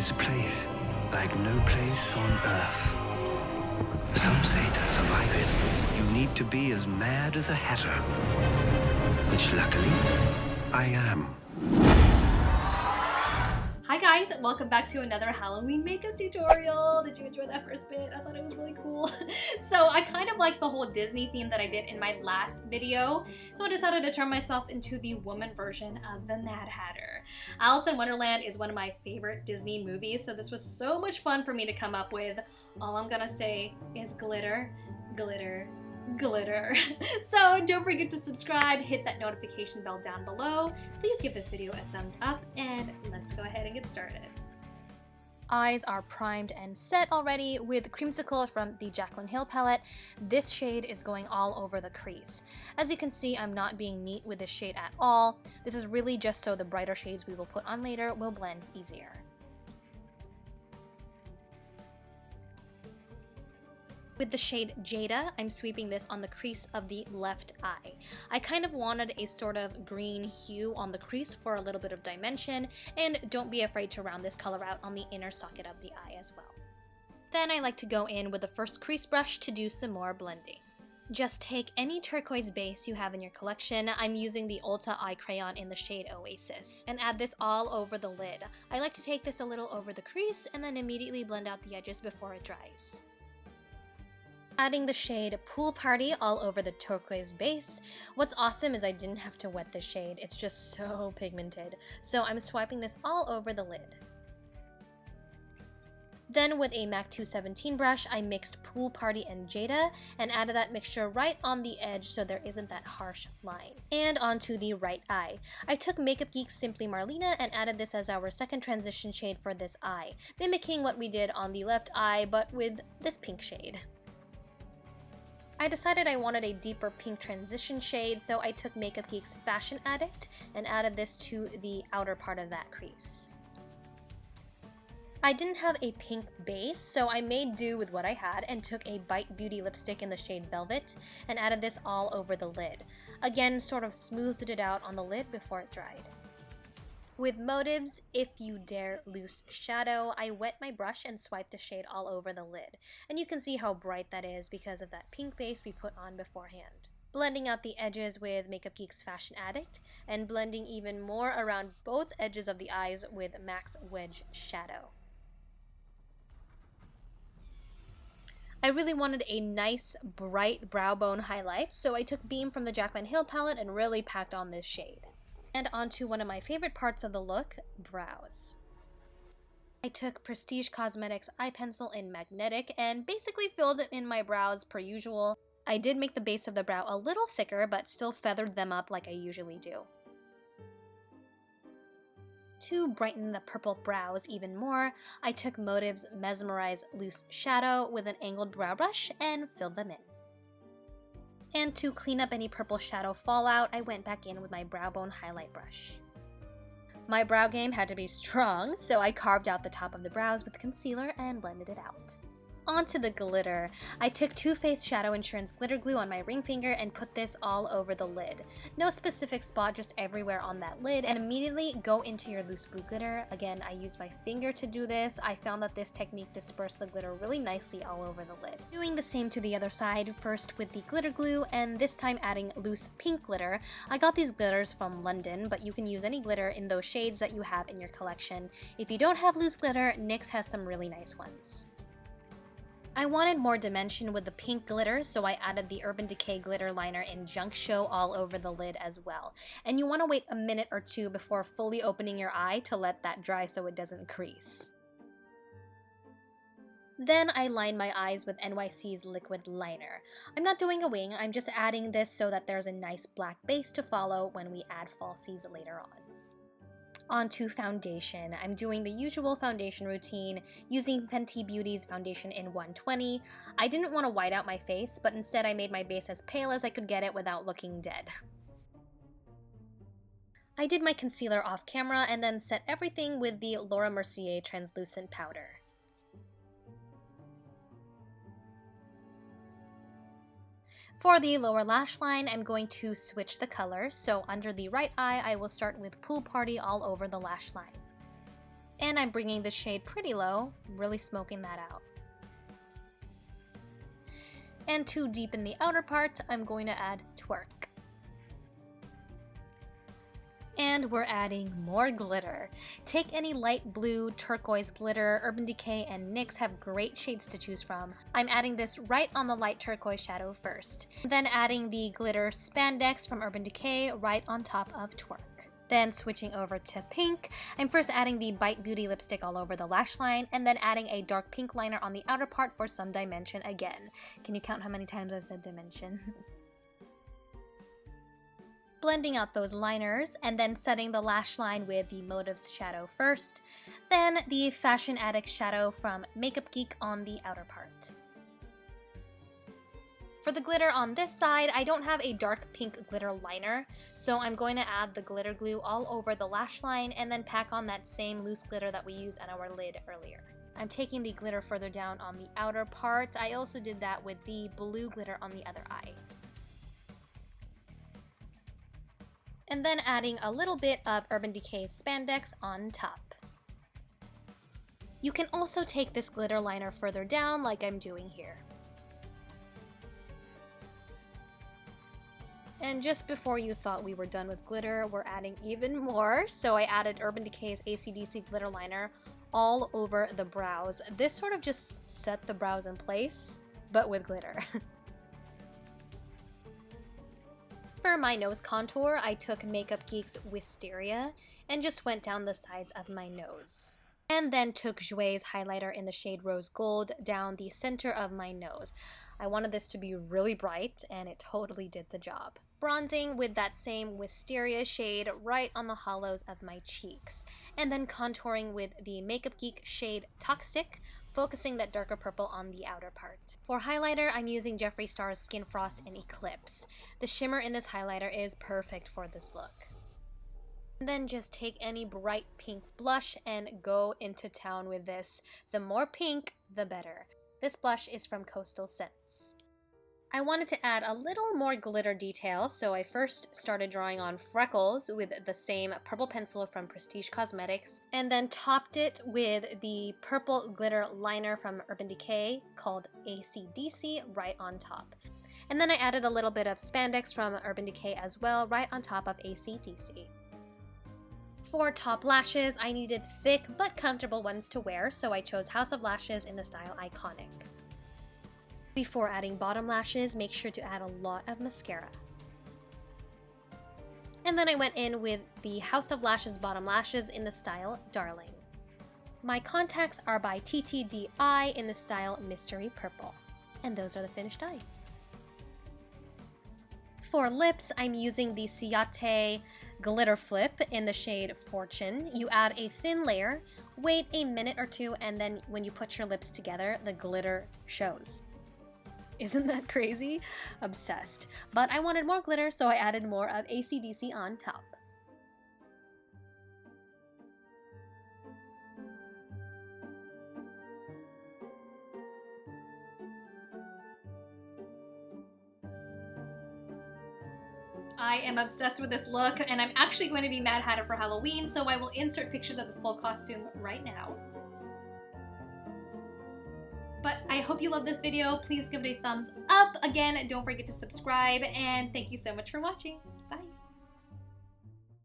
is a place like no place on earth. Some say to survive it, you need to be as mad as a hatter. Which luckily, I am. Hi guys, welcome back to another Halloween makeup tutorial. Did you enjoy that first bit? I thought it was really cool. So I kind of like the whole Disney theme that I did in my last video, so I decided to turn myself into the woman version of the Mad Hatter. Alice in Wonderland is one of my favorite Disney movies, so this was so much fun for me to come up with. All I'm gonna say is glitter, glitter, glitter. So don't forget to subscribe, hit that notification bell down below. Please give this video a thumbs up, and let's go ahead and get started. Eyes are primed and set already with Creamsicle from the Jaclyn Hill palette. This shade is going all over the crease. As you can see, I'm not being neat with this shade at all. This is really just so the brighter shades we will put on later will blend easier. With the shade Jada, I'm sweeping this on the crease of the left eye. I kind of wanted a sort of green hue on the crease for a little bit of dimension, and don't be afraid to round this color out on the inner socket of the eye as well. Then I like to go in with the first crease brush to do some more blending. Just take any turquoise base you have in your collection. I'm using the Ulta eye crayon in the shade Oasis, and add this all over the lid. I like to take this a little over the crease and then immediately blend out the edges before it dries. Adding the shade Pool Party all over the turquoise base. What's awesome is I didn't have to wet the shade, it's just so pigmented. So I'm swiping this all over the lid. Then with a MAC 217 brush, I mixed Pool Party and Jada and added that mixture right on the edge so there isn't that harsh line. And onto the right eye. I took Makeup Geek's Simply Marlena and added this as our second transition shade for this eye, mimicking what we did on the left eye but with this pink shade. I decided I wanted a deeper pink transition shade, so I took Makeup Geek's Fashion Addict and added this to the outer part of that crease. I didn't have a pink base, so I made do with what I had and took a Bite Beauty lipstick in the shade Velvet and added this all over the lid. Again, sort of smoothed it out on the lid before it dried. With Motives If You Dare Loose Shadow, I wet my brush and swiped the shade all over the lid. And you can see how bright that is because of that pink base we put on beforehand. Blending out the edges with Makeup Geek's Fashion Addict, and blending even more around both edges of the eyes with MAC's Wedge Shadow. I really wanted a nice, bright brow bone highlight, so I took Beam from the Jaclyn Hill palette and really packed on this shade. And onto one of my favorite parts of the look, brows. I took Prestige Cosmetics eye pencil in Magnetic and basically filled it in my brows per usual. I did make the base of the brow a little thicker, but still feathered them up like I usually do. To brighten the purple brows even more, I took Motive's Mesmerize Loose Shadow with an angled brow brush and filled them in. And to clean up any purple shadow fallout, I went back in with my brow bone highlight brush. My brow game had to be strong, so I carved out the top of the brows with concealer and blended it out. Onto the glitter. I took Too Faced Shadow Insurance glitter glue on my ring finger and put this all over the lid. No specific spot, just everywhere on that lid, and immediately go into your loose blue glitter. Again, I used my finger to do this. I found that this technique dispersed the glitter really nicely all over the lid. Doing the same to the other side, first with the glitter glue, and this time adding loose pink glitter. I got these glitters from London, but you can use any glitter in those shades that you have in your collection. If you don't have loose glitter, NYX has some really nice ones. I wanted more dimension with the pink glitter, so I added the Urban Decay glitter liner in Junkshow all over the lid as well. And you want to wait a minute or two before fully opening your eye to let that dry so it doesn't crease. Then I line my eyes with NYC's liquid liner. I'm not doing a wing, I'm just adding this so that there's a nice black base to follow when we add falsies later on. Onto foundation. I'm doing the usual foundation routine, using Fenty Beauty's foundation in 120. I didn't want to white out my face, but instead I made my base as pale as I could get it without looking dead. I did my concealer off camera and then set everything with the Laura Mercier translucent powder. For the lower lash line, I'm going to switch the color, so under the right eye, I will start with Pool Party all over the lash line. And I'm bringing the shade pretty low, really smoking that out. And to deepen the outer part, I'm going to add Twerk. And we're adding more glitter. Take any light blue, turquoise glitter. Urban Decay and NYX have great shades to choose from. I'm adding this right on the light turquoise shadow first. Then adding the glitter Spandex from Urban Decay right on top of Twerk. Then switching over to pink, I'm first adding the Bite Beauty lipstick all over the lash line, and then adding a dark pink liner on the outer part for some dimension again. Can you count how many times I've said dimension? Blending out those liners, and then setting the lash line with the Motives shadow first, then the Fashion Addict shadow from Makeup Geek on the outer part. For the glitter on this side, I don't have a dark pink glitter liner, so I'm going to add the glitter glue all over the lash line and then pack on that same loose glitter that we used on our lid earlier. I'm taking the glitter further down on the outer part. I also did that with the blue glitter on the other eye. And then adding a little bit of Urban Decay Spandex on top. You can also take this glitter liner further down like I'm doing here. And just before you thought we were done with glitter, we're adding even more. So I added Urban Decay's ACDC glitter liner all over the brows. This sort of just set the brows in place, but with glitter. For my nose contour, I took Makeup Geek's Wisteria and just went down the sides of my nose. And then took Jouer's highlighter in the shade Rose Gold down the center of my nose. I wanted this to be really bright, and it totally did the job. Bronzing with that same Wisteria shade right on the hollows of my cheeks. And then contouring with the Makeup Geek shade Toxic, focusing that darker purple on the outer part. For highlighter, I'm using Jeffree Star's Skin Frost in Eclipse. The shimmer in this highlighter is perfect for this look. And then just take any bright pink blush and go into town with this. The more pink, the better. This blush is from Coastal Scents. I wanted to add a little more glitter detail, so I first started drawing on freckles with the same purple pencil from Prestige Cosmetics, and then topped it with the purple glitter liner from Urban Decay called ACDC right on top. And then I added a little bit of Spandex from Urban Decay as well right on top of ACDC. For top lashes, I needed thick but comfortable ones to wear, so I chose House of Lashes in the style Iconic. Before adding bottom lashes, make sure to add a lot of mascara. And then I went in with the House of Lashes bottom lashes in the style Darling. My contacts are by TTDI in the style Mystery Purple. And those are the finished eyes. For lips, I'm using the Ciate Glitter Flip in the shade Fortune. You add a thin layer, wait a minute or two, and then when you put your lips together, the glitter shows. Isn't that crazy? Obsessed. But I wanted more glitter, so I added more of ACDC on top. I am obsessed with this look, and I'm actually going to be Mad Hatter for Halloween, so I will insert pictures of the full costume right now. But I hope you love this video. Please give it a thumbs up. Again, don't forget to subscribe, and thank you so much for watching. Bye!